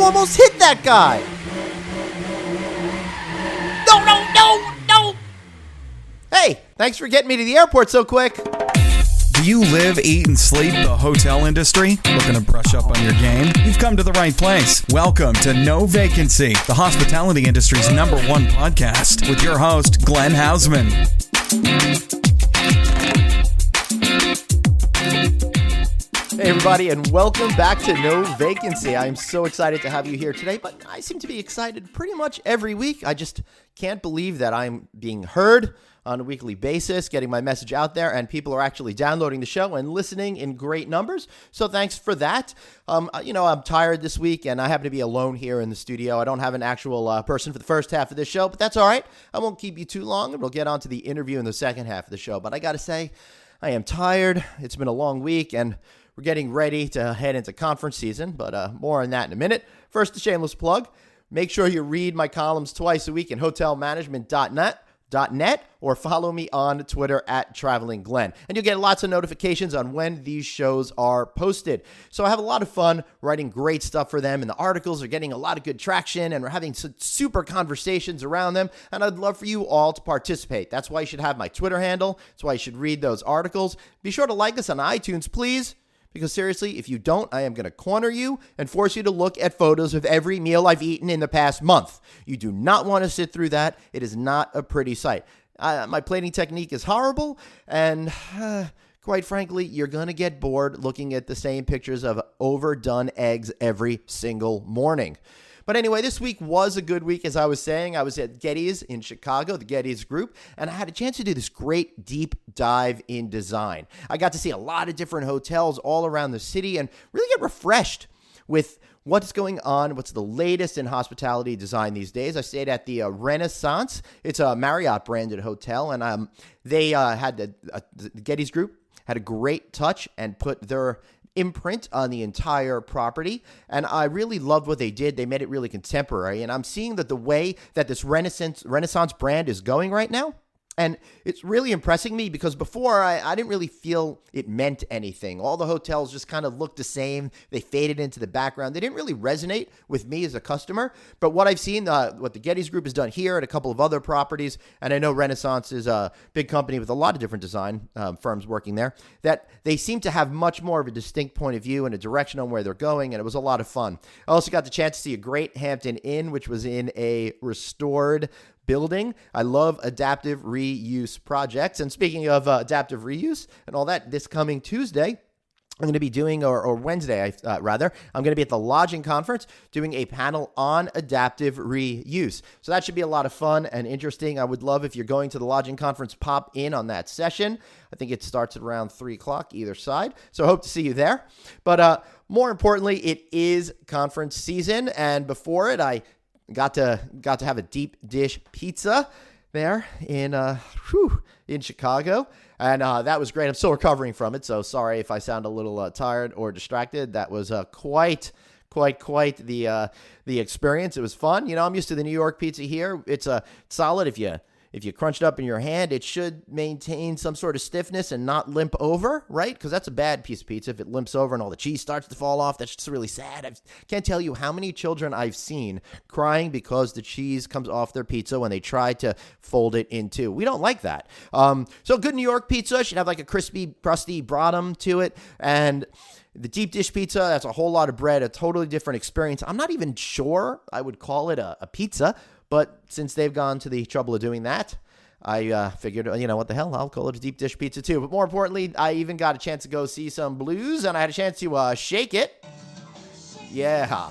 almost hit that guy. No. Hey, thanks for getting me to the airport so quick. Do you live, eat, and sleep the hotel industry? Looking to brush up on your game? You've come to the right place. Welcome to No Vacancy, the hospitality industry's #1 podcast, with your host, Glenn Hausman. Hey everybody, and welcome back to No Vacancy. I'm so excited to have you here today, but I seem to be excited pretty much every week. I just can't believe that I'm being heard on a weekly basis, getting my message out there, and people are actually downloading the show and listening in great numbers. So thanks for that. I'm tired this week, and I happen to be alone here in the studio. I don't have an actual person for the first half of this show, but that's all right. I won't keep you too long, and we'll get on to the interview in the second half of the show. But I got to say, I am tired. It's been a long week, and we're getting ready to head into conference season, but more on that in a minute. First, a shameless plug. Make sure you read my columns twice a week in hotelmanagement.net or follow me on Twitter at TravelingGlenn. And you'll get lots of notifications on when these shows are posted. So I have a lot of fun writing great stuff for them, and the articles are getting a lot of good traction, and we're having super conversations around them, and I'd love for you all to participate. That's why you should have my Twitter handle. That's why you should read those articles. Be sure to like us on iTunes, please. Because seriously, if you don't, I am going to corner you and force you to look at photos of every meal I've eaten in the past month. You do not want to sit through that. It is not a pretty sight. My plating technique is horrible, and quite frankly, you're going to get bored looking at the same pictures of overdone eggs every single morning. But anyway, this week was a good week, as I was saying. I was at Getty's in Chicago, the Getty's Group, and I had a chance to do this great deep dive in design. I got to see a lot of different hotels all around the city and really get refreshed with what's going on, what's the latest in hospitality design these days. I stayed at the Renaissance. It's a Marriott-branded hotel, and they had the Getty's Group had a great touch and put their imprint on the entire property, and I really loved what they did. They made it really contemporary, and I'm seeing that the way that this Renaissance brand is going right now, and it's really impressing me because before I didn't really feel it meant anything. All the hotels just kind of looked the same. They faded into the background. They didn't really resonate with me as a customer. But what I've seen, what the Getty's Group has done here at a couple of other properties, and I know Renaissance is a big company with a lot of different design firms working there, that they seem to have much more of a distinct point of view and a direction on where they're going, and it was a lot of fun. I also got the chance to see a great Hampton Inn, which was in a restored building. I love adaptive reuse projects. And speaking of adaptive reuse and all that, this coming Tuesday, I'm going to be doing, or Wednesday, I'm going to be at the lodging conference doing a panel on adaptive reuse. So that should be a lot of fun and interesting. I would love if you're going to the lodging conference, pop in on that session. I think it starts at around 3 o'clock either side. So I hope to see you there. But more importantly, it is conference season. And before it, I got to have a deep dish pizza there in Chicago, and that was great. I'm still recovering from it, so sorry if I sound a little tired or distracted. That was quite the experience. It was fun. You know, I'm used to the New York pizza here. It's solid. If you crunch it up in your hand, it should maintain some sort of stiffness and not limp over, right? Because that's a bad piece of pizza if it limps over and all the cheese starts to fall off. That's just really sad. I can't tell you how many children I've seen crying because the cheese comes off their pizza when they try to fold it in two. We don't like that. So good New York pizza should have like a crispy, crusty bottom to it. And the deep dish pizza, that's a whole lot of bread, a totally different experience. I'm not even sure I would call it a pizza. But since they've gone to the trouble of doing that, I figured, what the hell, I'll call it a deep dish pizza too. But more importantly, I even got a chance to go see some blues, and I had a chance to shake it. Yeah.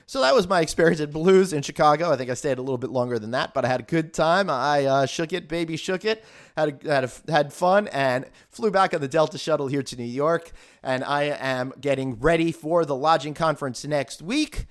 So that was my experience at Blues in Chicago. I think I stayed a little bit longer than that, but I had a good time. I shook it, baby, shook it. Had fun and flew back on the Delta shuttle here to New York. And I am getting ready for the lodging conference next week.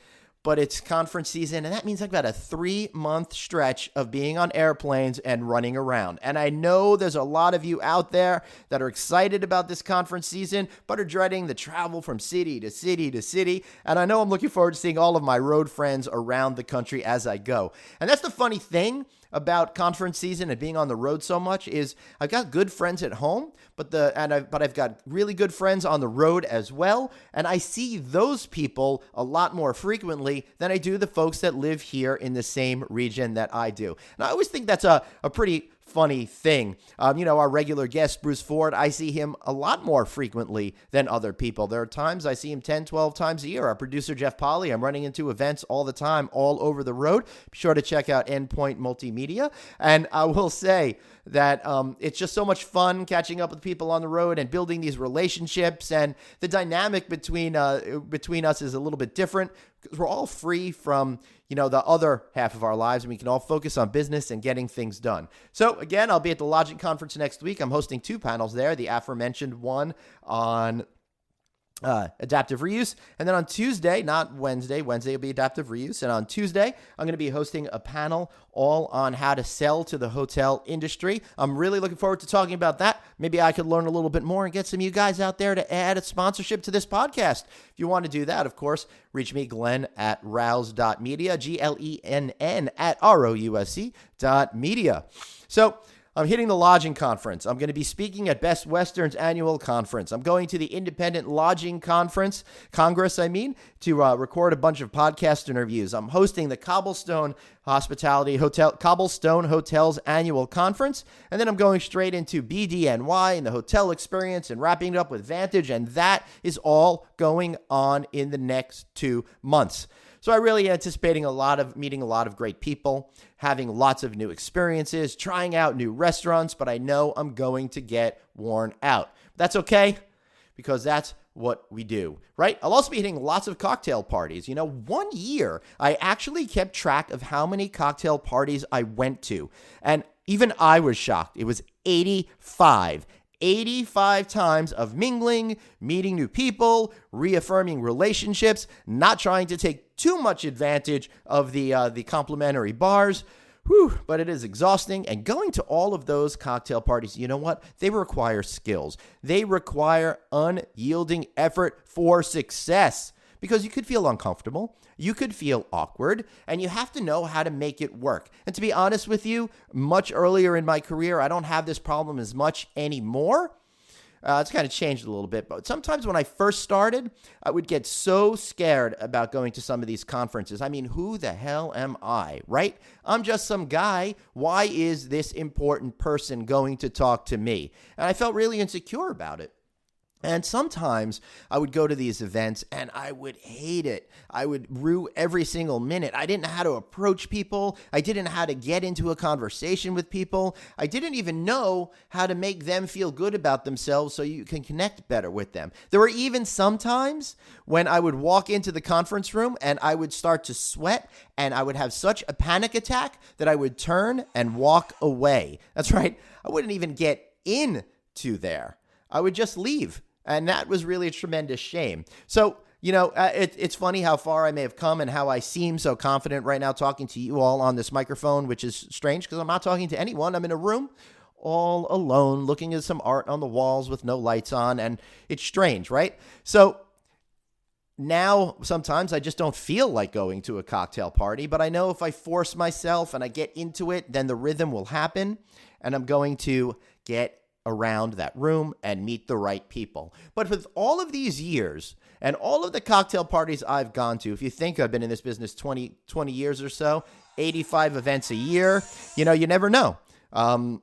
But it's conference season, and that means I've got a 3-month stretch of being on airplanes and running around. And I know there's a lot of you out there that are excited about this conference season, but are dreading the travel from city to city to city. And I know I'm looking forward to seeing all of my road friends around the country as I go. And that's the funny thing about conference season and being on the road so much is I've got good friends at home, but I've got really good friends on the road as well, and I see those people a lot more frequently than I do the folks that live here in the same region that I do. And I always think that's a pretty funny thing. Our regular guest, Bruce Ford, I see him a lot more frequently than other people. There are times I see him 10, 12 times a year. Our producer, Jeff Polly, I'm running into events all the time, all over the road. Be sure to check out Endpoint Multimedia. And I will say that it's just so much fun catching up with people on the road and building these relationships. And the dynamic between us is a little bit different because we're all free from the other half of our lives, and we can all focus on business and getting things done. So again, I'll be at the Logic Conference next week. I'm hosting 2 panels there, the aforementioned one on adaptive reuse. And then on Tuesday, not Wednesday will be adaptive reuse. And on Tuesday, I'm going to be hosting a panel all on how to sell to the hotel industry. I'm really looking forward to talking about that. Maybe I could learn a little bit more and get some of you guys out there to add a sponsorship to this podcast. If you want to do that, of course, reach me, Glenn, at rouse.media, GLENN at ROUSE.media. So I'm hitting the lodging conference. I'm going to be speaking at Best Western's annual conference. I'm going to the Independent Lodging Congress, to record a bunch of podcast interviews. I'm hosting the Cobblestone Hotels annual conference. And then I'm going straight into BDNY and the hotel experience and wrapping it up with Vantage. And that is all going on in the next 2 months. So I'm really anticipating meeting a lot of great people, having lots of new experiences, trying out new restaurants, but I know I'm going to get worn out. That's okay, because that's what we do, right? I'll also be hitting lots of cocktail parties. 1 year, I actually kept track of how many cocktail parties I went to, and even I was shocked. It was 85. 85 times of mingling, meeting new people, reaffirming relationships, not trying to take too much advantage of the complimentary bars. Whew, but it is exhausting. And going to all of those cocktail parties, you know what? They require skills. They require unyielding effort for success. Because you could feel uncomfortable, you could feel awkward, and you have to know how to make it work. And to be honest with you, much earlier in my career, I don't have this problem as much anymore. It's kind of changed a little bit, but sometimes when I first started, I would get so scared about going to some of these conferences. I mean, who the hell am I, right? I'm just some guy. Why is this important person going to talk to me? And I felt really insecure about it. And sometimes I would go to these events and I would hate it. I would rue every single minute. I didn't know how to approach people. I didn't know how to get into a conversation with people. I didn't even know how to make them feel good about themselves so you can connect better with them. There were even some times when I would walk into the conference room and I would start to sweat and I would have such a panic attack that I would turn and walk away. That's right. I wouldn't even get into there. I would just leave. And that was really a tremendous shame. So, it's funny how far I may have come and how I seem so confident right now talking to you all on this microphone, which is strange because I'm not talking to anyone. I'm in a room all alone looking at some art on the walls with no lights on. And it's strange, right? So now sometimes I just don't feel like going to a cocktail party, but I know if I force myself and I get into it, then the rhythm will happen and I'm going to get around that room and meet the right people. But with all of these years and all of the cocktail parties I've gone to, if you think I've been in this business 20 years or so, 85 events a year, you never know.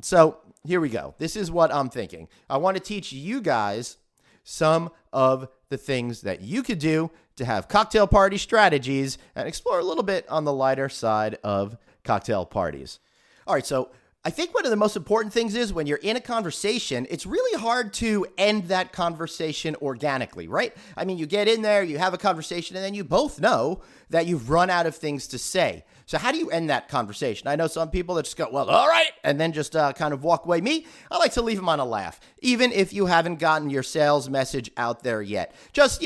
So here we go. This is what I'm thinking. I want to teach you guys some of the things that you could do to have cocktail party strategies and explore a little bit on the lighter side of cocktail parties. All right, so I think one of the most important things is when you're in a conversation, it's really hard to end that conversation organically, right? I mean, you get in there, you have a conversation, and then you both know that you've run out of things to say. So how do you end that conversation? I know some people that just go, well, all right, and then just kind of walk away. Me, I like to leave them on a laugh, even if you haven't gotten your sales message out there yet. Just,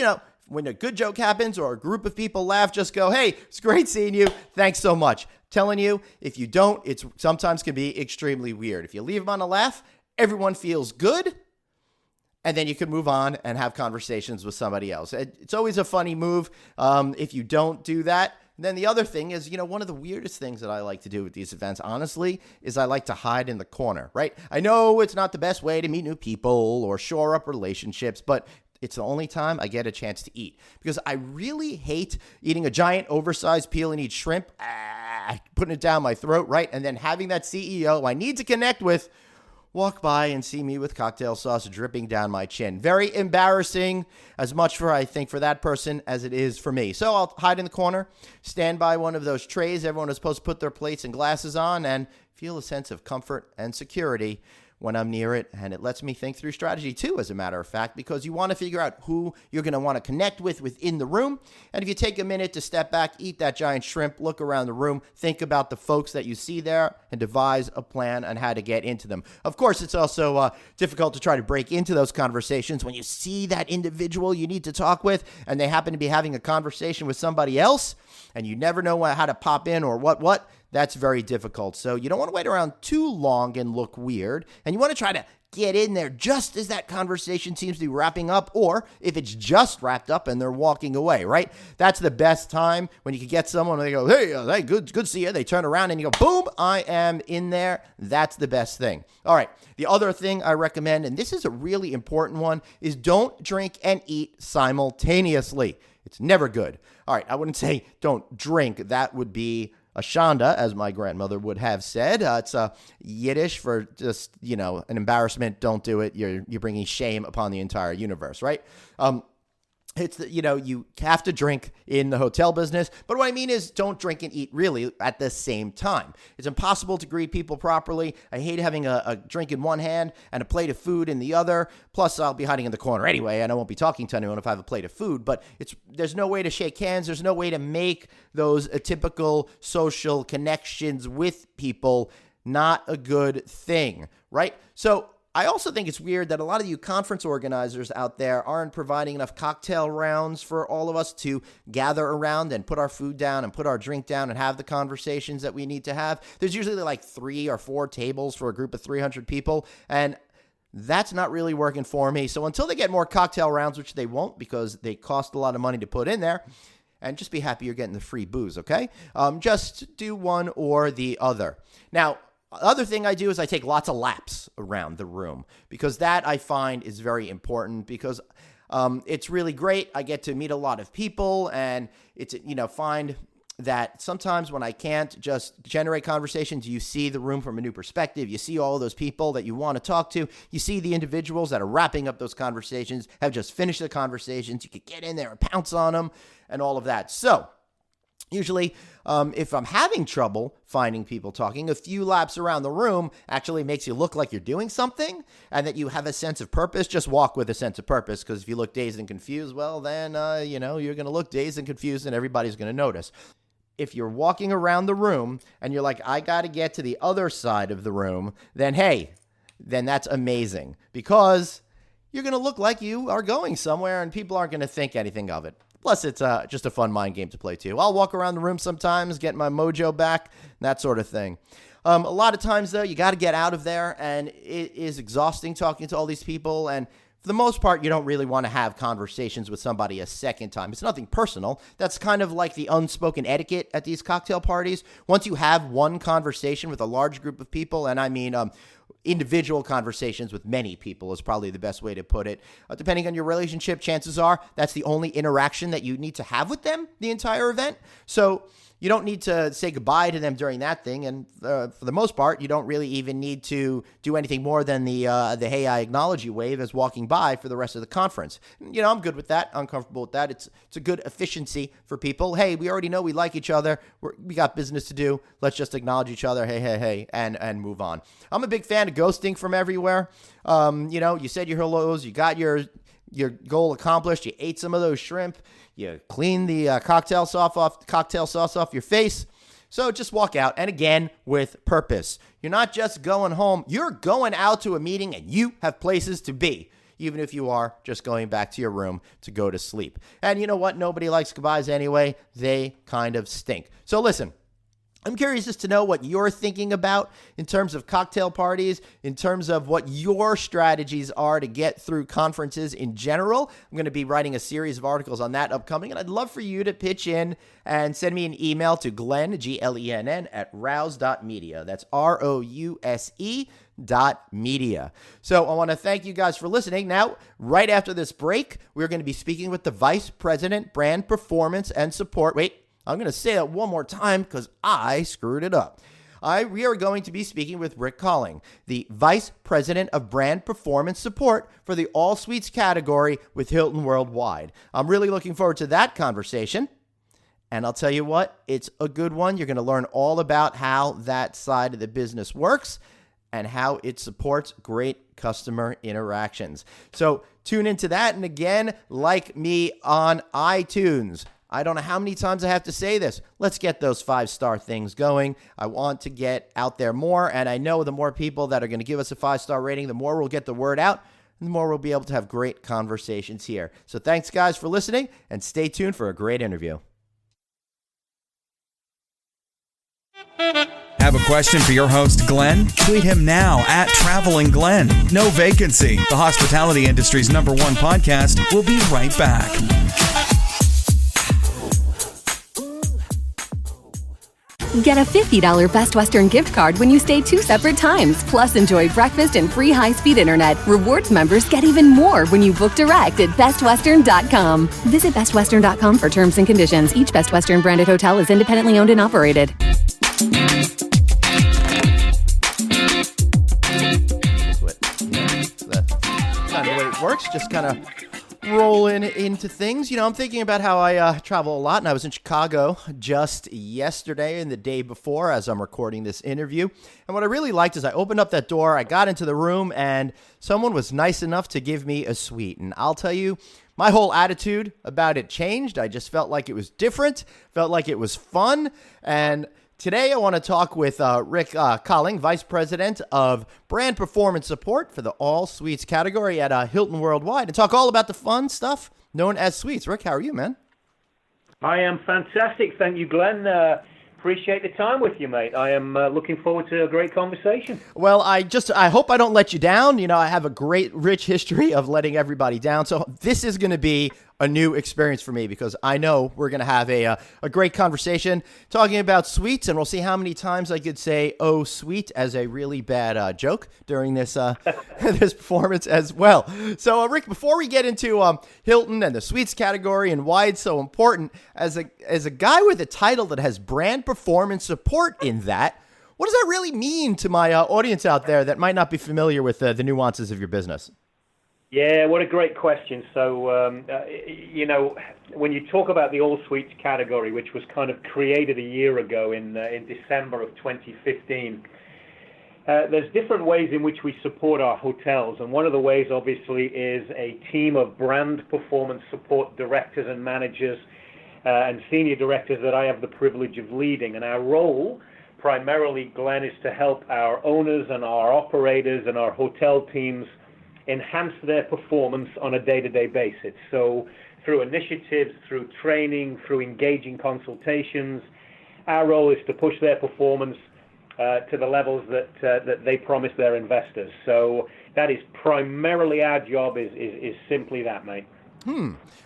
when a good joke happens or a group of people laugh, just go, hey, it's great seeing you. Thanks so much. Telling you, if you don't, it sometimes can be extremely weird. If you leave them on a laugh, everyone feels good, and then you can move on and have conversations with somebody else. It's always a funny move. If you don't do that, And then the other thing is, one of the weirdest things that I like to do at these events, honestly, is I like to hide in the corner, right? I know it's not the best way to meet new people or shore up relationships, but it's the only time I get a chance to eat, because I really hate eating a giant oversized peel and eat shrimp, putting it down my throat, right? And then having that CEO I need to connect with walk by and see me with cocktail sauce dripping down my chin. Very embarrassing, as much for that person as it is for me. So I'll hide in the corner, stand by one of those trays everyone is supposed to put their plates and glasses on, and feel a sense of comfort and security when I'm near it. And it lets me think through strategy too, as a matter of fact, because you want to figure out who you're going to want to connect with within the room. And if you take a minute to step back, eat that giant shrimp, look around the room, think about the folks that you see there, and devise a plan on how to get into them. Of course, it's also difficult to try to break into those conversations when you see that individual you need to talk with, and they happen to be having a conversation with somebody else, and you never know how to pop in or what. That's very difficult. So you don't want to wait around too long and look weird. And you want to try to get in there just as that conversation seems to be wrapping up, or if it's just wrapped up and they're walking away, right? That's the best time, when you can get someone and they go, hey, good to see you. They turn around and you go, boom, I am in there. That's the best thing. All right. The other thing I recommend, and this is a really important one, is don't drink and eat simultaneously. It's never good. All right. I wouldn't say don't drink. That would be Ashanda, as my grandmother would have said. It's Yiddish for just, an embarrassment. Don't do it. You're bringing shame upon the entire universe, right? It's you have to drink in the hotel business, but what I mean is don't drink and eat really at the same time. It's impossible to greet people properly. I hate having a drink in one hand and a plate of food in the other. Plus, I'll be hiding in the corner anyway, and I won't be talking to anyone if I have a plate of food. But there's no way to shake hands. There's no way to make those typical social connections with people. Not a good thing, right? So I also think it's weird that a lot of you conference organizers out there aren't providing enough cocktail rounds for all of us to gather around and put our food down and put our drink down and have the conversations that we need to have. There's usually like 3 or 4 tables for a group of 300 people, and that's not really working for me. So until they get more cocktail rounds, which they won't because they cost a lot of money to put in there, and just be happy you're getting the free booze, okay? Just do one or the other. Now, other thing I do is I take lots of laps around the room, because that I find is very important, because it's really great. I get to meet a lot of people, and it's, find that sometimes when I can't just generate conversations, you see the room from a new perspective. You see all those people that you want to talk to. You see the individuals that are wrapping up those conversations, have just finished the conversations. You could get in there and pounce on them and all of that. So usually, if I'm having trouble finding people talking, a few laps around the room actually makes you look like you're doing something and that you have a sense of purpose. Just walk with a sense of purpose, because if you look dazed and confused, well, then, you're going to look dazed and confused and everybody's going to notice. If you're walking around the room and you're like, I got to get to the other side of the room, then that's amazing, because you're going to look like you are going somewhere and people aren't going to think anything of it. Plus, it's just a fun mind game to play, too. I'll walk around the room sometimes, get my mojo back, that sort of thing. A lot of times, though, you got to get out of there, and it is exhausting talking to all these people. And for the most part, you don't really want to have conversations with somebody a second time. It's nothing personal. That's kind of like the unspoken etiquette at these cocktail parties. Once you have one conversation with a large group of people, and I mean individual conversations with many people is probably the best way to put it. Depending on your relationship, chances are that's the only interaction that you need to have with them the entire event. So you don't need to say goodbye to them during that thing. And for the most part, you don't really even need to do anything more than the hey, I acknowledge you wave as walking by for the rest of the conference. I'm good with that. I'm comfortable with that. It's a good efficiency for people. Hey, we already know we like each other. We got business to do. Let's just acknowledge each other. Hey, and move on. I'm a big fan of ghosting from everywhere. You said your hellos. You got your goal accomplished. You ate some of those shrimp. You clean the cocktail sauce off your face. So just walk out, and again, with purpose. You're not just going home. You're going out to a meeting, and you have places to be, even if you are just going back to your room to go to sleep. And you know what? Nobody likes goodbyes anyway. They kind of stink. So listen, I'm curious as to know what you're thinking about in terms of cocktail parties, in terms of what your strategies are to get through conferences in general. I'm going to be writing a series of articles on that upcoming, and I'd love for you to pitch in and send me an email to Glenn, Glenn, at rouse.media. That's ROUSE.media. So I want to thank you guys for listening. Now, right after this break, we're going to be speaking with the Vice President, Brand Performance and Support. Wait. I'm going to say that one more time because I screwed it up. We are going to be speaking with Rick Colling, the Vice President of Brand Performance Support for the All Suites category with Hilton Worldwide. I'm really looking forward to that conversation. And I'll tell you what, it's a good one. You're going to learn all about how that side of the business works and how it supports great customer interactions. So tune into that. And again, like me on iTunes. I don't know how many times I have to say this. Let's get those 5-star things going. I want to get out there more, and I know the more people that are going to give us a 5-star rating, the more we'll get the word out, and the more we'll be able to have great conversations here. So thanks, guys, for listening, and stay tuned for a great interview. Have a question for your host, Glenn? Tweet him now at Traveling Glenn. No Vacancy, the hospitality industry's #1 podcast. We'll be right back. Get a $50 Best Western gift card when you stay 2 separate times. Plus, enjoy breakfast and free high-speed internet. Rewards members get even more when you book direct at bestwestern.com. Visit bestwestern.com for terms and conditions. Each Best Western branded hotel is independently owned and operated. That's kind of the way it works. Just kind of rolling into things. I'm thinking about how I travel a lot, and I was in Chicago just yesterday and the day before as I'm recording this interview. And what I really liked is I opened up that door, I got into the room, and someone was nice enough to give me a suite. And I'll tell you, my whole attitude about it changed. I just felt like it was different, felt like it was fun, and today I want to talk with Rick Colling, Vice President of Brand Performance Support for the All Suites category at Hilton Worldwide, and talk all about the fun stuff known as suites. Rick, how are you, man? I am fantastic. Thank you, Glenn. Appreciate the time with you, mate. I am looking forward to a great conversation. Well, I hope I don't let you down. I have a great, rich history of letting everybody down. So this is going to be a new experience for me because I know we're going to have a great conversation talking about suites, and we'll see how many times I could say "oh, sweet" as a really bad joke during this this performance as well. So, Rick, before we get into Hilton and the suites category and why it's so important, as a guy with a title that has brand performance support in that, what does that really mean to my audience out there that might not be familiar with the nuances of your business? Yeah, what a great question. So, when you talk about the All Suites category, which was kind of created a year ago in December of 2015, there's different ways in which we support our hotels. And one of the ways, obviously, is a team of brand performance support directors and managers and senior directors that I have the privilege of leading. And our role, primarily, Glenn, is to help our owners and our operators and our hotel teams enhance their performance on a day-to-day basis. So through initiatives, through training, through engaging consultations, our role is to push their performance to the levels that they promise their investors. So that is primarily our job, is simply that, mate.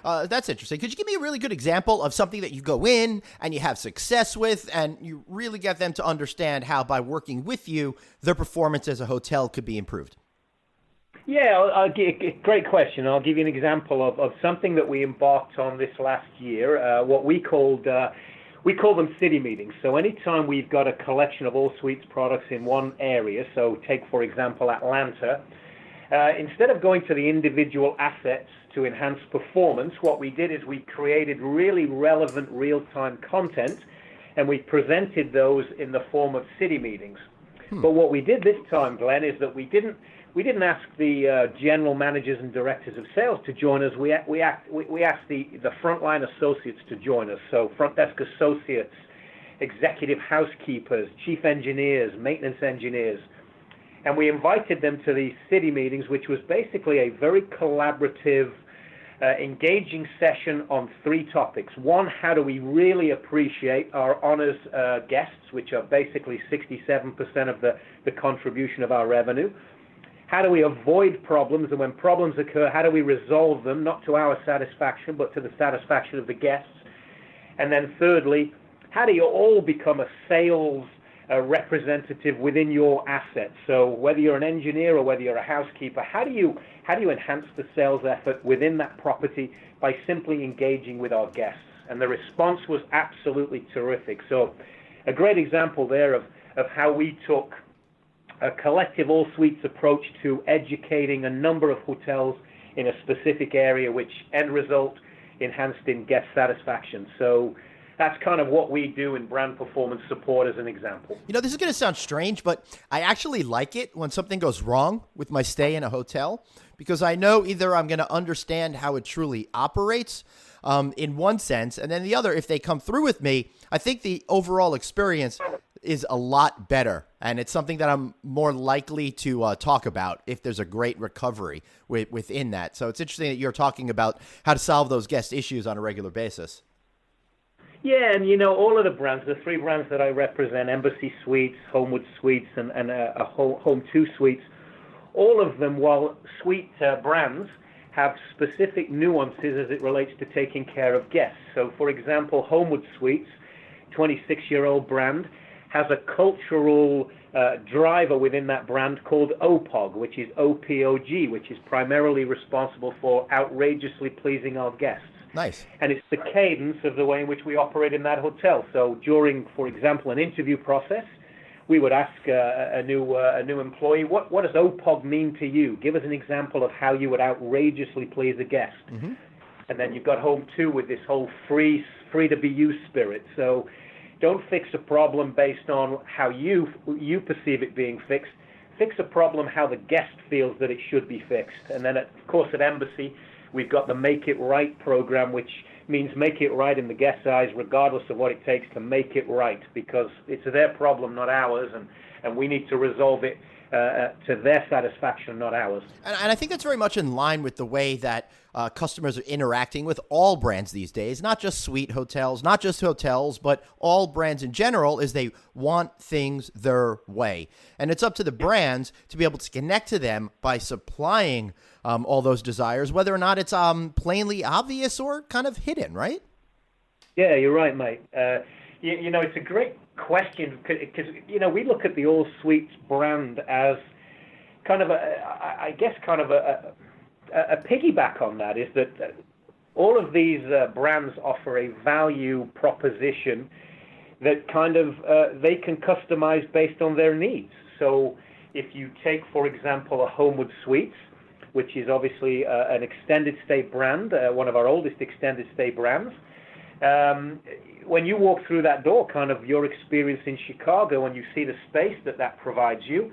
That's interesting. Could you give me a really good example of something that you go in and you have success with and you really get them to understand how by working with you, their performance as a hotel could be improved? Yeah, great question. I'll give you an example of something that we embarked on this last year, what we call them city meetings. So anytime we've got a collection of All Suites products in one area, so take, for example, Atlanta, instead of going to the individual assets to enhance performance, what we did is we created really relevant real-time content, and we presented those in the form of city meetings. But what we did this time, Glenn, is that we didn't ask the general managers and directors of sales to join us. We asked the frontline associates to join us. So front desk associates, executive housekeepers, chief engineers, maintenance engineers. And we invited them to these city meetings, which was basically a very collaborative engaging session on 3 topics. One, how do we really appreciate our honors guests, which are basically 67% of the contribution of our revenue? How do we avoid problems? And when problems occur, how do we resolve them, not to our satisfaction, but to the satisfaction of the guests? And then thirdly, how do you all become a sales representative within your assets? So whether you're an engineer or whether you're a housekeeper, how do you enhance the sales effort within that property by simply engaging with our guests? And the response was absolutely terrific. So a great example there of how we took a collective all-suites approach to educating a number of hotels in a specific area, which end result enhanced in guest satisfaction. So that's kind of what we do in brand performance support as an example. You know, this is going to sound strange, but I actually like it when something goes wrong with my stay in a hotel, because I know either I'm going to understand how it truly operates in one sense, and then the other, if they come through with me, I think the overall experience is a lot better. And it's something that I'm more likely to talk about if there's a great recovery within that. So it's interesting that you're talking about how to solve those guest issues on a regular basis. Yeah, and all of the brands, the 3 brands that I represent, Embassy Suites, Homewood Suites, and Home 2 Suites, all of them, while suite brands, have specific nuances as it relates to taking care of guests. So, for example, Homewood Suites, 26-year-old brand, has a cultural driver within that brand called OPOG, which is OPOG, which is primarily responsible for outrageously pleasing our guests. Nice. And it's the cadence of the way in which we operate in that hotel. So during, for example, an interview process, we would ask a new employee, what does OPOG mean to you? Give us an example of how you would outrageously please a guest. Mm-hmm. And then you've got Home 2 with this whole free to be you spirit. So don't fix a problem based on how you perceive it being fixed. Fix a problem how the guest feels that it should be fixed. And then, of course, at Embassy, we've got the Make It Right program, which means make it right in the guest's eyes, regardless of what it takes to make it right, because it's their problem, not ours, and we need to resolve it to their satisfaction, not ours. And I think that's very much in line with the way that customers are interacting with all brands these days, not just suite hotels, not just hotels, but all brands in general, is they want things their way. And it's up to the brands to be able to connect to them by supplying all those desires, whether or not it's plainly obvious or kind of hidden, right? Yeah, you're right, mate. It's a great question because, we look at the All Suites brand as kind of a piggyback on that, is that all of these brands offer a value proposition that kind of they can customize based on their needs. So if you take, for example, a Homewood Suites, which is obviously an extended stay brand, one of our oldest extended stay brands, when you walk through that door, kind of your experience in Chicago, and you see the space that provides you,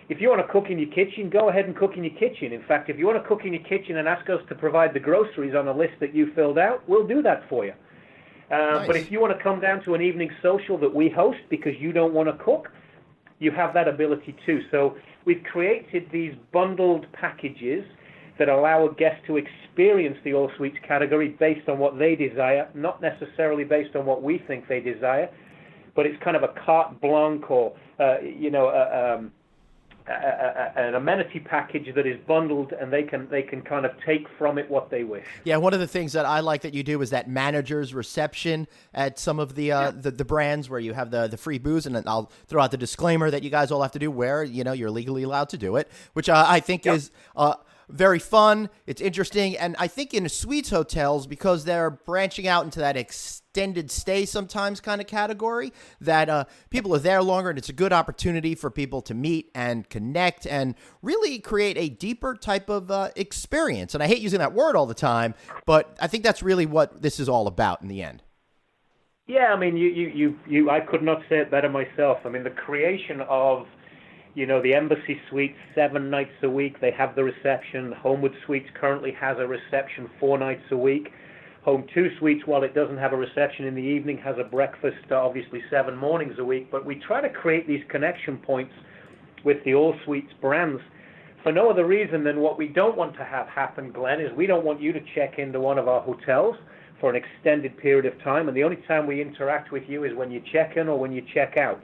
if you want to cook in your kitchen, go ahead and cook in your kitchen. In fact, if you want to cook in your kitchen and ask us to provide the groceries on a list that you filled out, we'll do that for you. Nice. But if you want to come down to an evening social that we host because you don't want to cook, you have that ability too. So we've created these bundled packages that allow a guest to experience the All Suites category based on what they desire, not necessarily based on what we think they desire, but it's kind of a carte blanche or, an amenity package that is bundled, and they can kind of take from it what they wish. Yeah, one of the things that I like that you do is that manager's reception at some of the brands where you have the free booze, and I'll throw out the disclaimer that you guys all have to do where you're legally allowed to do it, which I think is very fun. It's interesting, and I think in suites hotels, because they're branching out into that extended stay sometimes kind of category, that people are there longer, and it's a good opportunity for people to meet and connect and really create a deeper type of experience. And I hate using that word all the time, but I think that's really what this is all about in the end. Yeah, I mean, you I could not say it better myself. I mean, the creation of the Embassy Suites 7 nights a week, they have the reception. Homewood Suites currently has a reception 4 nights a week. Home 2 Suites, while it doesn't have a reception in the evening, has a breakfast, obviously 7 mornings a week. But we try to create these connection points with the All Suites brands for no other reason than what we don't want to have happen, Glenn, is we don't want you to check into one of our hotels for an extended period of time, and the only time we interact with you is when you check in or when you check out.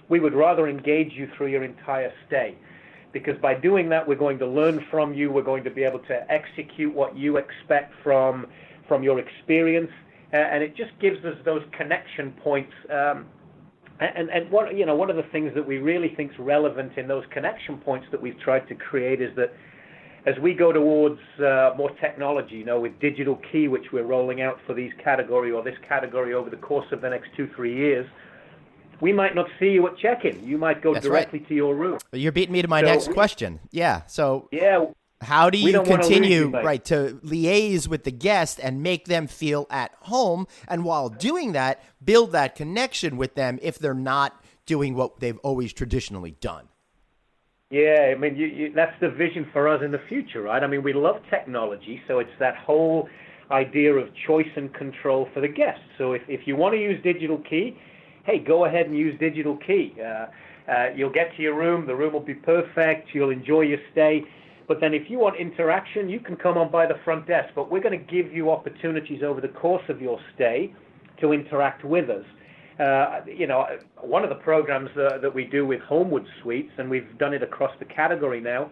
We would rather engage you through your entire stay, because by doing that, we're going to learn from you. We're going to be able to execute what you expect from your experience, and it just gives us those connection points. And one of the things that we really think is relevant in those connection points that we've tried to create is that as we go towards more technology, with digital key, which we're rolling out for this category over the course of the next 2-3 years, we might not see you at check-in. You might go directly to your room. You're beating me to my next question. Yeah. So yeah, how do you continue to liaise with the guest and make them feel at home, and while doing that, build that connection with them if they're not doing what they've always traditionally done? Yeah, I mean, that's the vision for us in the future, right? I mean, we love technology, so it's that whole idea of choice and control for the guests. So if you want to use digital key, hey, go ahead and use digital key. You'll get to your room, the room will be perfect, you'll enjoy your stay. But then if you want interaction, you can come on by the front desk. But we're going to give you opportunities over the course of your stay to interact with us. One of the programs that we do with Homewood Suites, and we've done it across the category now,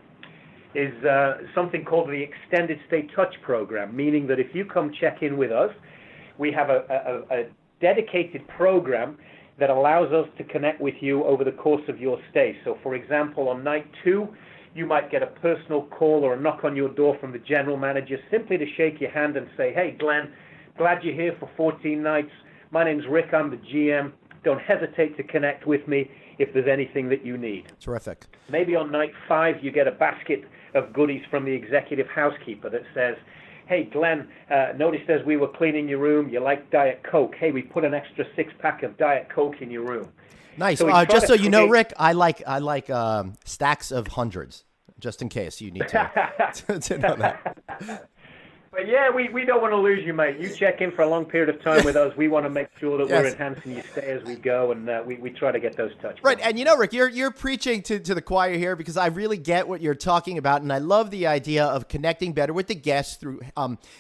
is something called the Extended Stay Touch program, meaning that if you come check in with us, we have a dedicated program that allows us to connect with you over the course of your stay. So, for example, on night 2, you might get a personal call or a knock on your door from the general manager simply to shake your hand and say, hey, Glenn, glad you're here for 14 nights. My name's Rick. I'm the GM. Don't hesitate to connect with me if there's anything that you need. Terrific. Maybe on night 5, you get a basket of goodies from the executive housekeeper that says, hey, Glenn, noticed as we were cleaning your room, you like Diet Coke. Hey, we put an extra 6-pack of Diet Coke in your room. Nice. So just so you know, Rick, I like stacks of hundreds, just in case you need to know that. But yeah, we don't want to lose you, mate. You check in for a long period of time with us. We want to make sure that we're enhancing your stay as we go, and we try to get those touch points. Right, and Rick, you're preaching to the choir here, because I really get what you're talking about, and I love the idea of connecting better with the guests through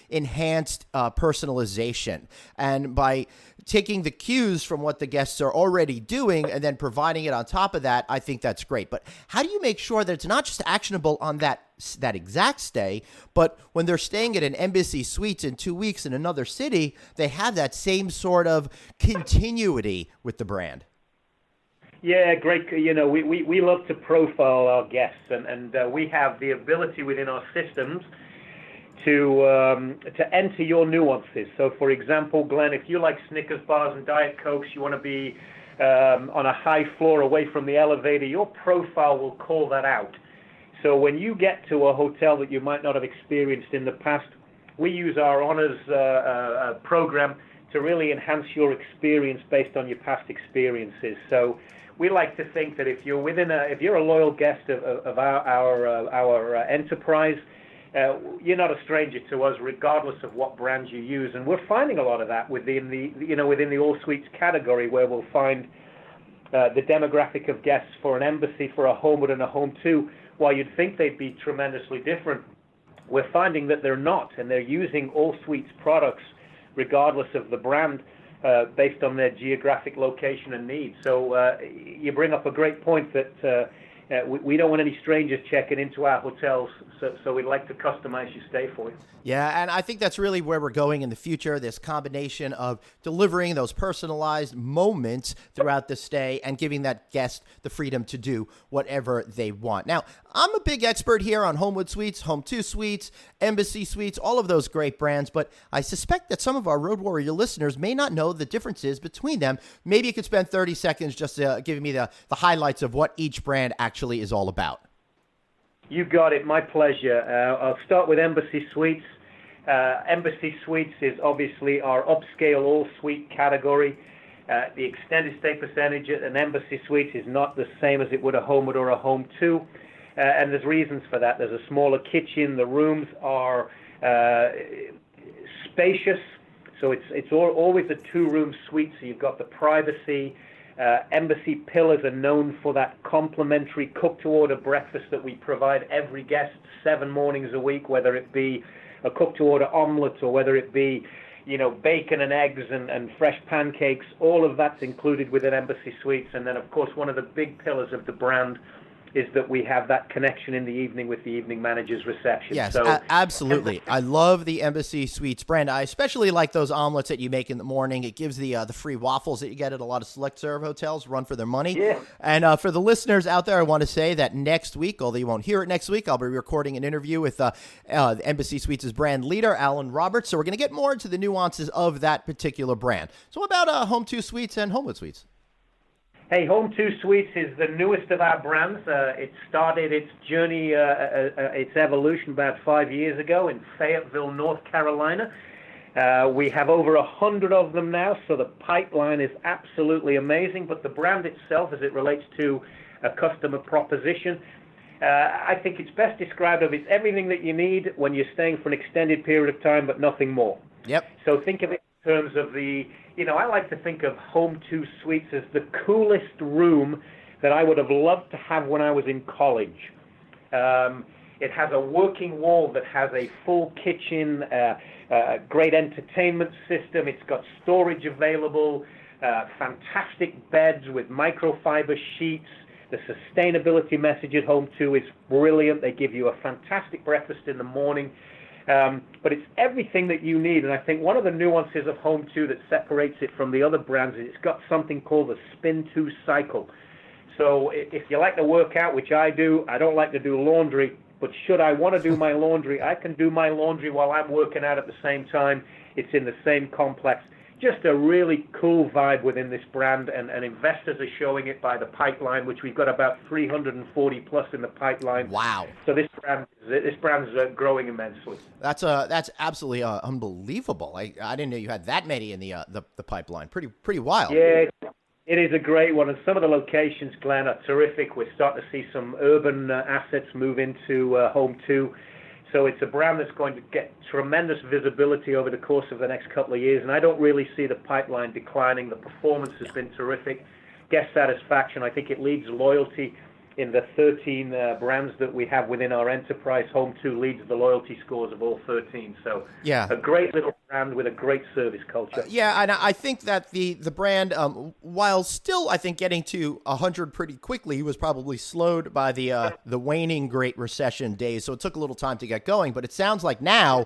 enhanced personalization, and by taking the cues from what the guests are already doing and then providing it on top of that, I think that's great. But how do you make sure that it's not just actionable on that exact stay, but when they're staying at an Embassy Suites in 2 weeks in another city, they have that same sort of continuity with the brand? Yeah, great. We love to profile our guests, and we have the ability within our systems to enter your nuances. So, for example, Glenn, if you like Snickers bars and Diet Cokes, you want to be on a high floor away from the elevator, your profile will call that out. So when you get to a hotel that you might not have experienced in the past, we use our honors program to really enhance your experience based on your past experiences. So we like to think that if you're a loyal guest of our enterprise, you're not a stranger to us, regardless of what brands you use. And we're finding a lot of that within the all suites category, where we'll find the demographic of guests for an Embassy, for a Homewood, and a Home 2. While you'd think they'd be tremendously different, we're finding that they're not, and they're using all suites products regardless of the brand, based on their geographic location and needs. So you bring up a great point that we don't want any strangers checking into our hotels, so we'd like to customize your stay for you. Yeah, and I think that's really where we're going in the future, this combination of delivering those personalized moments throughout the stay and giving that guest the freedom to do whatever they want. Now, I'm a big expert here on Homewood Suites, Home 2 Suites, Embassy Suites, all of those great brands, but I suspect that some of our Road Warrior listeners may not know the differences between them. Maybe you could spend 30 seconds just giving me the highlights of what each brand actually is all about. You got it. My pleasure. I'll start with Embassy Suites. Embassy Suites is obviously our upscale all-suite category. The extended stay percentage at an Embassy Suites is not the same as it would a Homewood or a Home 2, and there's reasons for that. There's a smaller kitchen. The rooms are spacious, so it's always a 2-room suite, so you've got the privacy Embassy Pillars are known for that complimentary cook-to-order breakfast that we provide every guest 7 mornings a week, whether it be a cook-to-order omelet or whether it be, bacon and eggs and fresh pancakes. All of that's included within Embassy Suites. And then, of course, one of the big pillars of the brand is that we have that connection in the evening with the evening manager's reception. Yes, so, absolutely. I love the Embassy Suites brand. I especially like those omelets that you make in the morning. It gives the free waffles that you get at a lot of select serve hotels run for their money. Yeah. And for the listeners out there, I want to say that next week, although you won't hear it next week, I'll be recording an interview with the Embassy Suites' brand leader, Alan Roberts. So we're going to get more into the nuances of that particular brand. So what about Home 2 Suites and Homewood Suites? Hey, Home 2 Suites is the newest of our brands. It started its journey, its evolution about 5 years ago in Fayetteville, North Carolina. We have over 100 of them now, so the pipeline is absolutely amazing. But the brand itself, as it relates to a customer proposition, I think it's best described as it's everything that you need when you're staying for an extended period of time, but nothing more. Yep. So think of it in terms of I like to think of Home 2 Suites as the coolest room that I would have loved to have when I was in college. It has a working wall that has a full kitchen, great entertainment system. It's got storage available, fantastic beds with microfiber sheets. The sustainability message at Home 2 is brilliant. They give you a fantastic breakfast in the morning. But it's everything that you need. And I think one of the nuances of Home 2 that separates it from the other brands is it's got something called the Spin 2 cycle. So if you like to work out, which I do, I don't like to do laundry, but should I want to do my laundry, I can do my laundry while I'm working out at the same time. It's in the same complex. Just a really cool vibe within this brand, and investors are showing it by the pipeline, which we've got about 340 plus in the pipeline. Wow! So this brand is growing immensely. That's absolutely unbelievable. I didn't know you had that many in the pipeline. Pretty wild. Yeah, it is a great one, and some of the locations, Glenn, are terrific. We're starting to see some urban assets move into Home 2. So it's a brand that's going to get tremendous visibility over the course of the next couple of years, and I don't really see the pipeline declining. The performance has been terrific. Guest satisfaction, I think it leads loyalty. In the 13 brands that we have within our enterprise, Home 2 leads the loyalty scores of all 13. So yeah, a great little brand with a great service culture. Yeah, and I think that the brand, while still, I think, getting to 100 pretty quickly, was probably slowed by the waning Great Recession days. So it took a little time to get going. But it sounds like now,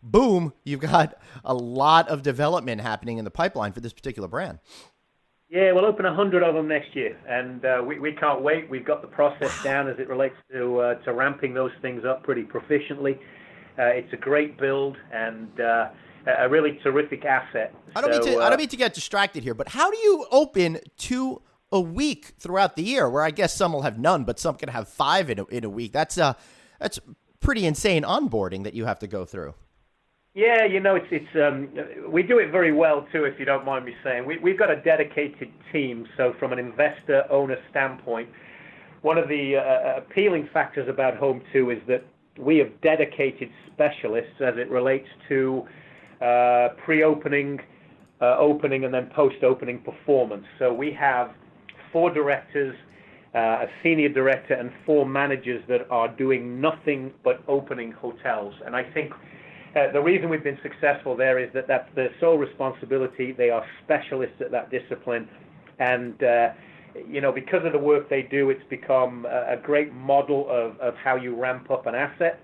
boom, you've got a lot of development happening in the pipeline for this particular brand. Yeah, we'll open 100 of them next year, and we can't wait. We've got the process down as it relates to ramping those things up pretty proficiently. It's a great build and a really terrific asset. I don't mean to get distracted here, but how do you open 2 a week throughout the year, where I guess some will have none, but some can have 5 in a week? That's pretty insane onboarding that you have to go through. Yeah, it's we do it very well too, if you don't mind me saying. We've got a dedicated team, so from an investor-owner standpoint, one of the appealing factors about Home 2 is that we have dedicated specialists as it relates to pre-opening, opening, and then post-opening performance. So we have 4 directors, a senior director, and 4 managers that are doing nothing but opening hotels. And I think the reason we've been successful there is that that's their sole responsibility. They are specialists at that discipline. And, because of the work they do, it's become a great model of how you ramp up an asset,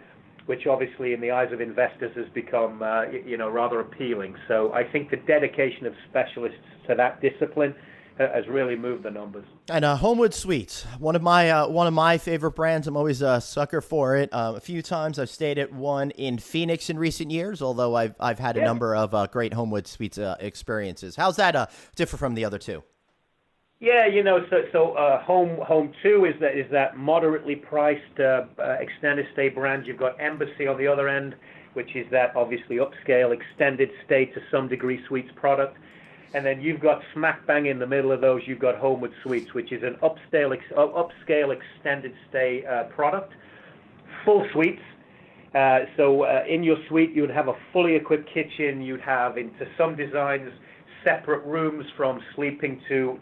which obviously in the eyes of investors has become, rather appealing. So I think the dedication of specialists to that discipline has really moved the numbers. And Homewood Suites, one of my favorite brands. I'm always a sucker for it. A few times I've stayed at one in Phoenix in recent years, although I've had a number of great Homewood Suites experiences. How's that differ from the other 2? Yeah, Home 2 is that moderately priced extended stay brand. You've got Embassy on the other end, which is that obviously upscale extended stay to some degree suites product. And then you've got smack bang in the middle of those, you've got Homewood Suites, which is an upscale extended stay product. Full suites. So in your suite, you would have a fully equipped kitchen. You'd have, into some designs, separate rooms from sleeping to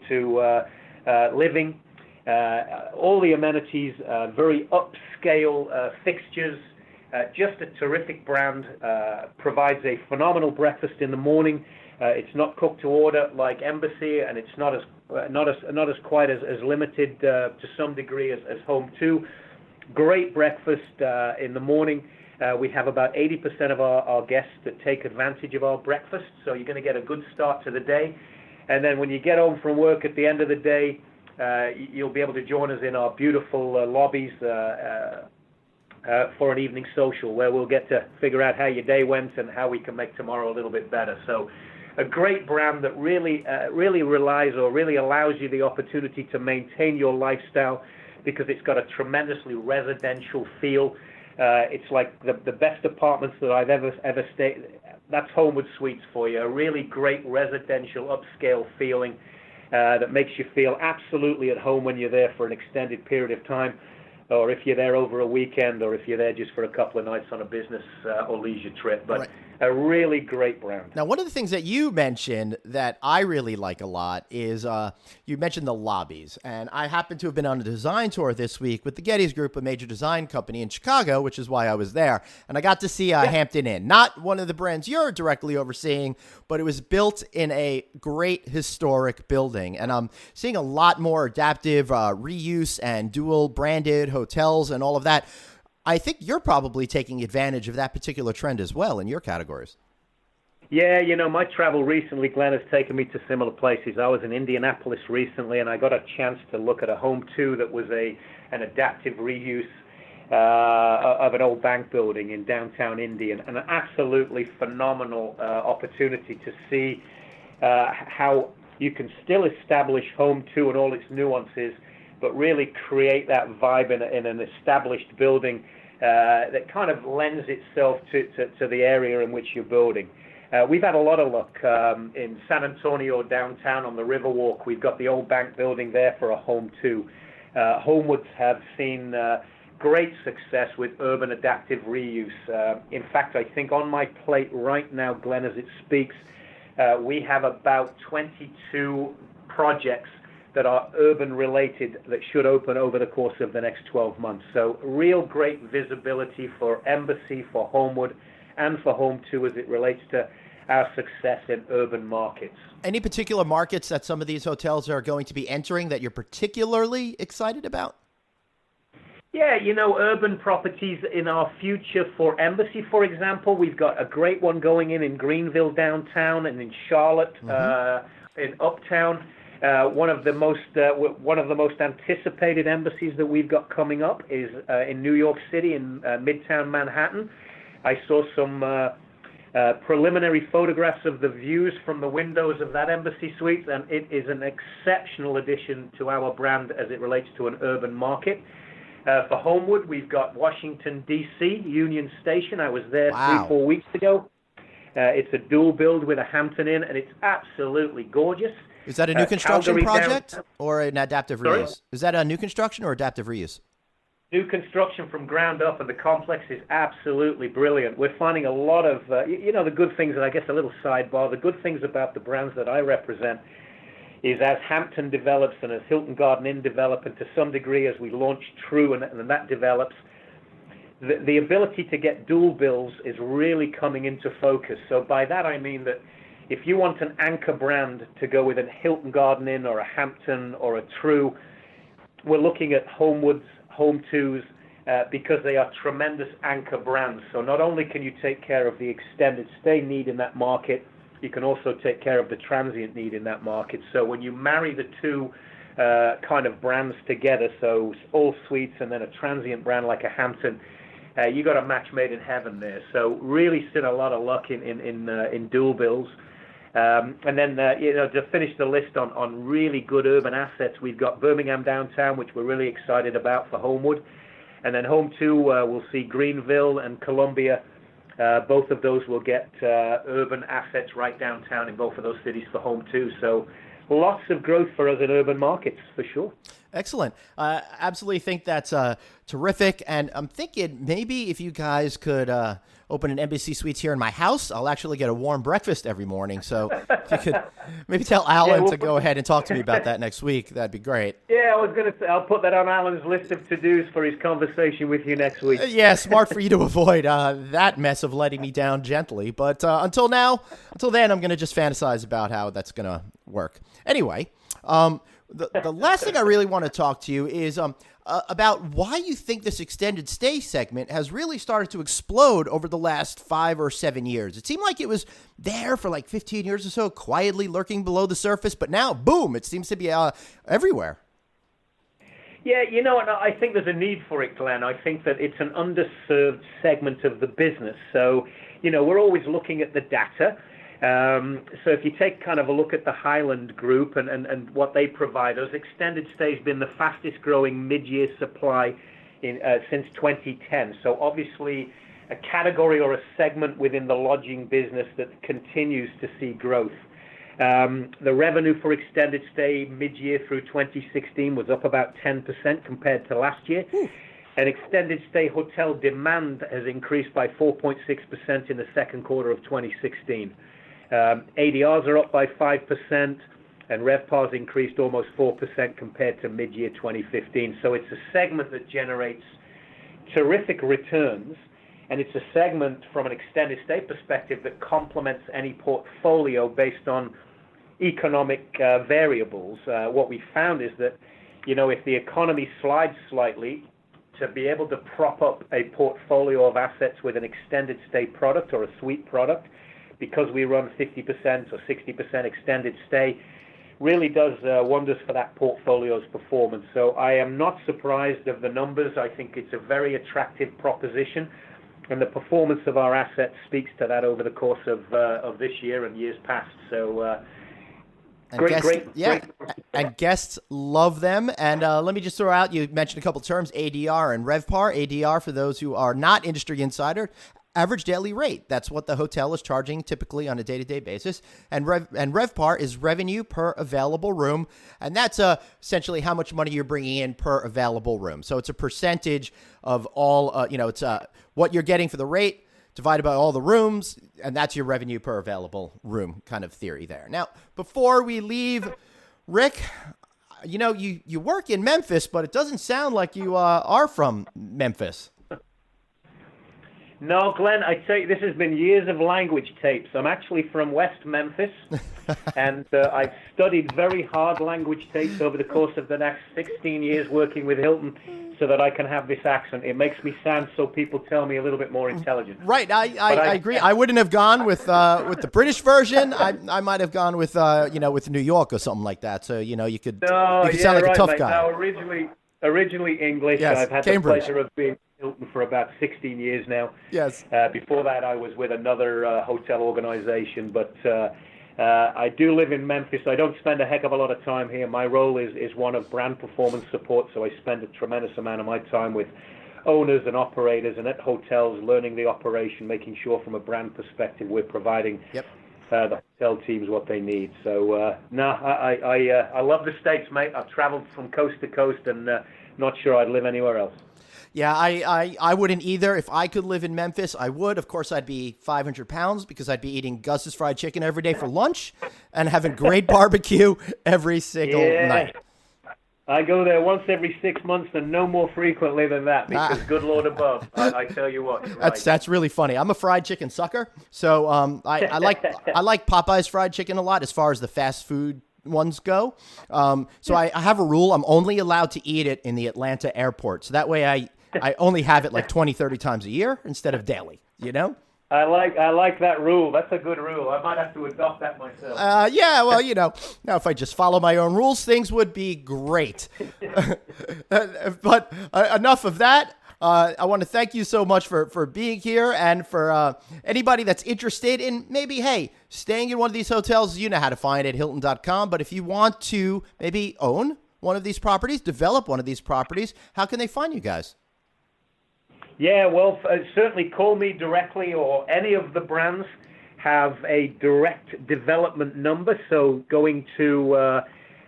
living. All the amenities, very upscale fixtures. Just a terrific brand. Provides a phenomenal breakfast in the morning. It's not cooked to order like Embassy, and it's not as quite as limited to some degree as Home 2. Great breakfast in the morning. We have about 80% of our guests that take advantage of our breakfast, so you're going to get a good start to the day. And then when you get home from work at the end of the day, you'll be able to join us in our beautiful lobbies for an evening social, where we'll get to figure out how your day went and how we can make tomorrow a little bit better. So a great brand that really relies or really allows you the opportunity to maintain your lifestyle, because it's got a tremendously residential feel. It's like the best apartments that I've ever stayed. That's Homewood Suites for you. A really great residential upscale feeling that makes you feel absolutely at home when you're there for an extended period of time, or if you're there over a weekend, or if you're there just for a couple of nights on a business or leisure trip. But a really great brand. Now, one of the things that you mentioned that I really like a lot is you mentioned the lobbies. And I happen to have been on a design tour this week with the Getty's Group, a major design company in Chicago, which is why I was there. And I got to see Hampton Inn, not one of the brands you're directly overseeing, but it was built in a great historic building. And I'm seeing a lot more adaptive reuse and dual branded hotels and all of that. I think you're probably taking advantage of that particular trend as well in your categories. Yeah, my travel recently, Glenn, has taken me to similar places. I was in Indianapolis recently, and I got a chance to look at a Home 2 that was an adaptive reuse of an old bank building in downtown Indy, and an absolutely phenomenal opportunity to see how you can still establish Home 2 and all its nuances, but really create that vibe in an established building that kind of lends itself to the area in which you're building. We've had a lot of luck in San Antonio downtown on the Riverwalk. We've got the old bank building there for a Home 2. Homewoods have seen great success with urban adaptive reuse. In fact, I think on my plate right now, Glenn, as it speaks, we have about 22 projects that are urban related that should open over the course of the next 12 months. So real great visibility for Embassy, for Homewood, and for Home 2 as it relates to our success in urban markets. Any particular markets that some of these hotels are going to be entering that you're particularly excited about? Yeah, urban properties in our future for Embassy, for example, we've got a great one going in Greenville downtown, and in Charlotte, in Uptown. One of the most anticipated embassies that we've got coming up is in New York City, in Midtown Manhattan. I saw some preliminary photographs of the views from the windows of that Embassy Suite, and it is an exceptional addition to our brand as it relates to an urban market. For Homewood, we've got Washington, D.C., Union Station. I was there 3-4 weeks ago. It's a dual build with a Hampton Inn, and it's absolutely gorgeous. Is that a new construction project or an adaptive Sorry? reuse? Is that a new construction or adaptive reuse? New construction from ground up, and the complex is absolutely brilliant. We're finding a lot of, the good things, and I guess a little sidebar, the good things about the brands that I represent is as Hampton develops and as Hilton Garden Inn develop, and to some degree as we launch True and that develops, the ability to get dual bills is really coming into focus. So by that I mean that if you want an anchor brand to go with a Hilton Garden Inn or a Hampton or a True, we're looking at Homewoods, Home 2s, because they are tremendous anchor brands. So not only can you take care of the extended stay need in that market, you can also take care of the transient need in that market. So when you marry the two kind of brands together, so all suites and then a transient brand like a Hampton, you got a match made in heaven there. So really seen a lot of luck in dual bills. And then, to finish the list on really good urban assets, we've got Birmingham downtown, which we're really excited about for Homewood. And then Home 2, we'll see Greenville and Columbia. Both of those will get urban assets right downtown in both of those cities for Home 2. So lots of growth for us in urban markets, for sure. Excellent. Absolutely think that's terrific. And I'm thinking maybe if you guys could open an Embassy Suites here in my house, I'll actually get a warm breakfast every morning. So if you could maybe tell Alan to go ahead and talk to me about that next week, that'd be great. Yeah, I was going to say, I'll put that on Alan's list of to-dos for his conversation with you next week. Yeah, smart for you to avoid that mess of letting me down gently. But until then, I'm going to just fantasize about how that's going to work. Anyway, the last thing I really want to talk to you is about why you think this extended stay segment has really started to explode over the last 5 or 7 years. It seemed like it was there for like 15 years or so, quietly lurking below the surface, but now, boom, it seems to be everywhere. Yeah, and I think there's a need for it, Glenn. I think that it's an underserved segment of the business. So, we're always looking at the data. So if you take kind of a look at the Highland Group and what they provide us, extended stay has been the fastest growing mid-year supply since 2010. So obviously a category or a segment within the lodging business that continues to see growth. The revenue for extended stay mid-year through 2016 was up about 10% compared to last year. And extended stay hotel demand has increased by 4.6% in the second quarter of 2016. ADRs are up by 5%, and RevPAR's increased almost 4% compared to mid-year 2015. So it's a segment that generates terrific returns, and it's a segment from an extended stay perspective that complements any portfolio based on economic variables. What we found is that, if the economy slides slightly, to be able to prop up a portfolio of assets with an extended stay product or a suite product, because we run 50% or 60% extended stay, really does wonders for that portfolio's performance. So I am not surprised of the numbers. I think it's a very attractive proposition, and the performance of our assets speaks to that over the course of this year and years past. So great. And guests love them. And let me just throw out, you mentioned a couple terms, ADR and RevPAR. ADR, for those who are not industry insider, average daily rate. That's what the hotel is charging typically on a day-to-day basis. And RevPAR is revenue per available room. And that's essentially how much money you're bringing in per available room. So it's a percentage of all, it's what you're getting for the rate divided by all the rooms. And that's your revenue per available room kind of theory there. Now, before we leave, Rick, you work in Memphis, but it doesn't sound like you are from Memphis. No, Glenn, I tell you, this has been years of language tapes. I'm actually from West Memphis, and I've studied very hard language tapes over the course of the next 16 years working with Hilton so that I can have this accent. It makes me sound, so people tell me, a little bit more intelligent. Right, I agree. I wouldn't have gone with the British version. I might have gone with with New York or something like that. So you could sound like a tough guy. No, originally English. Yes, I've had Cambridge. the pleasure of being Hilton for about 16 years now. Yes. Before that, I was with another hotel organization, but I do live in Memphis. I don't spend a heck of a lot of time here. My role is one of brand performance support, so I spend a tremendous amount of my time with owners and operators and at hotels, learning the operation, making sure from a brand perspective we're providing the hotel teams what they need. So, I love the States, mate. I've traveled from coast to coast and not sure I'd live anywhere else. Yeah, I wouldn't either. If I could live in Memphis, I would. Of course, I'd be 500 pounds because I'd be eating Gus's fried chicken every day for lunch and having great barbecue every single night. I go there once every 6 months and no more frequently than that because good Lord above, I tell you what. That's really funny. I'm a fried chicken sucker, so I like Popeye's fried chicken a lot as far as the fast food ones go. So I have a rule. I'm only allowed to eat it in the Atlanta airport. So that way I only have it like 20, 30 times a year instead of daily, I like that rule. That's a good rule. I might have to adopt that myself. Yeah, well, now if I just follow my own rules, things would be great. But enough of that. I want to thank you so much for being here, and for anybody that's interested in maybe, staying in one of these hotels, you know how to find it, Hilton.com. But if you want to maybe own one of these properties, develop one of these properties, how can they find you guys? Yeah, well, certainly call me directly, or any of the brands have a direct development number. So going to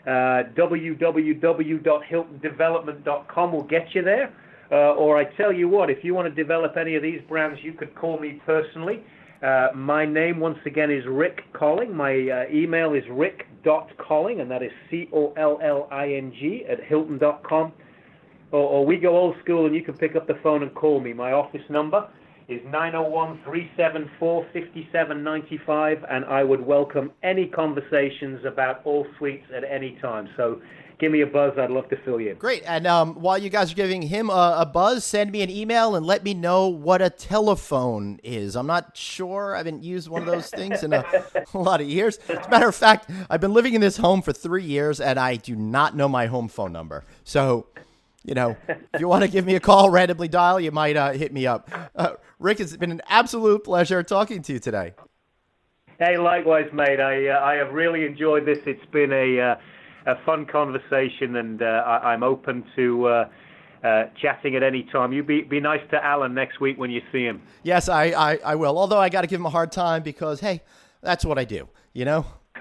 www.hiltondevelopment.com will get you there. Or I tell you what, if you want to develop any of these brands, you could call me personally. My name, once again, is Rick Colling. My email is rick.colling, and that is Colling @hilton.com. Or we go old school, and you can pick up the phone and call me. My office number is 901-374-5795, and I would welcome any conversations about all suites at any time. So give me a buzz. I'd love to fill you in. Great. And while you guys are giving him a buzz, send me an email and let me know what a telephone is. I'm not sure. I haven't used one of those things in a lot of years. As a matter of fact, I've been living in this home for 3 years, and I do not know my home phone number. So, if you want to give me a call, randomly dial, you might hit me up. Rick, it's been an absolute pleasure talking to you today. Hey, likewise, mate. I have really enjoyed this. It's been a fun conversation, and I'm open to chatting at any time. You be nice to Alan next week when you see him. Yes, I will. Although I got to give him a hard time because, hey, that's what I do,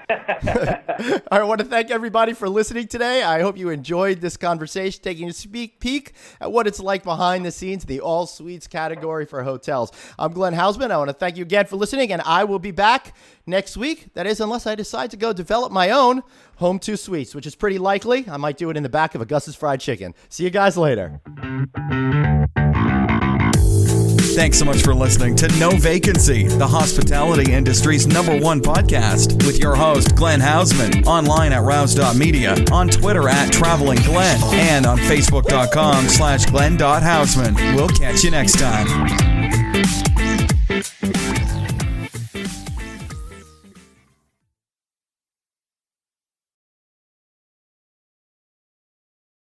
I want to thank everybody for listening today. I hope you enjoyed this conversation, taking a sneak peek at what it's like behind the scenes, the all suites category for hotels. I'm Glenn Hausman. I want to thank you again for listening, and I will be back next week. That is, unless I decide to go develop my own Home 2 Suites, which is pretty likely. I might do it in the back of a Gus's Fried Chicken. See you guys later. Thanks so much for listening to No Vacancy, the hospitality industry's #1 podcast, with your host, Glenn Hausman, online at rouse.media, on Twitter at Traveling Glenn, and on Facebook.com/Glenn.Hausman. We'll catch you next time.